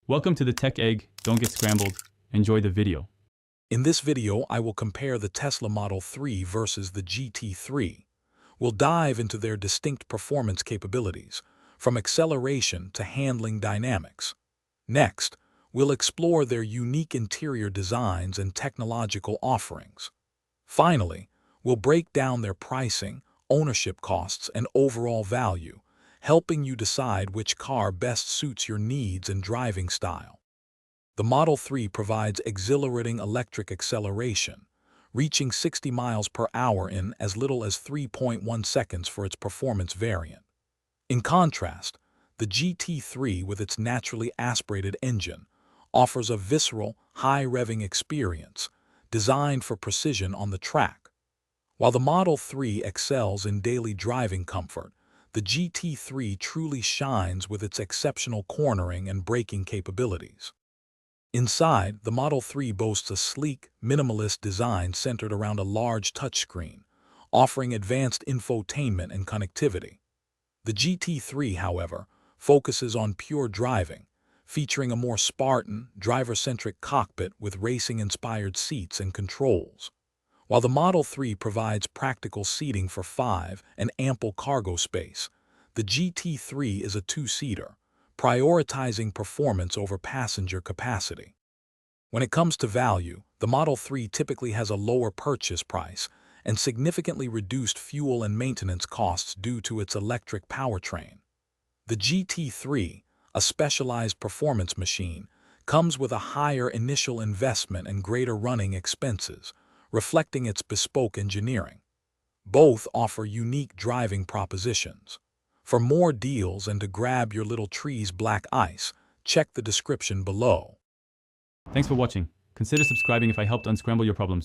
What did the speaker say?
Welcome to the Tech Egg. Don't get scrambled. Enjoy the video. In this video, I will compare the Tesla Model 3 versus the GT3. We'll dive into their distinct performance capabilities, from acceleration to handling dynamics. Next, we'll explore their unique interior designs and technological offerings. Finally, we'll break down their pricing, ownership costs, and overall value, helping you decide which car best suits your needs and driving style. The Model 3 provides exhilarating electric acceleration, reaching 60 miles per hour in as little as 3.1 seconds for its performance variant. In contrast, the GT3, with its naturally aspirated engine, offers a visceral, high-revving experience designed for precision on the track. While the Model 3 excels in daily driving comfort, the GT3 truly shines with its exceptional cornering and braking capabilities. Inside, the Model 3 boasts a sleek, minimalist design centered around a large touchscreen, offering advanced infotainment and connectivity. The GT3, however, focuses on pure driving, featuring a more Spartan, driver-centric cockpit with racing-inspired seats and controls. While the Model 3 provides practical seating for 5 and ample cargo space, the GT3 is a two-seater, prioritizing performance over passenger capacity. When it comes to value, the Model 3 typically has a lower purchase price and significantly reduced fuel and maintenance costs due to its electric powertrain. The GT3, a specialized performance machine, comes with a higher initial investment and greater running expenses, reflecting its bespoke engineering. Both offer unique driving propositions. For more deals and to grab your little tree's black ice, check the description below. Thanks for watching. Consider subscribing if I helped unscramble your problems.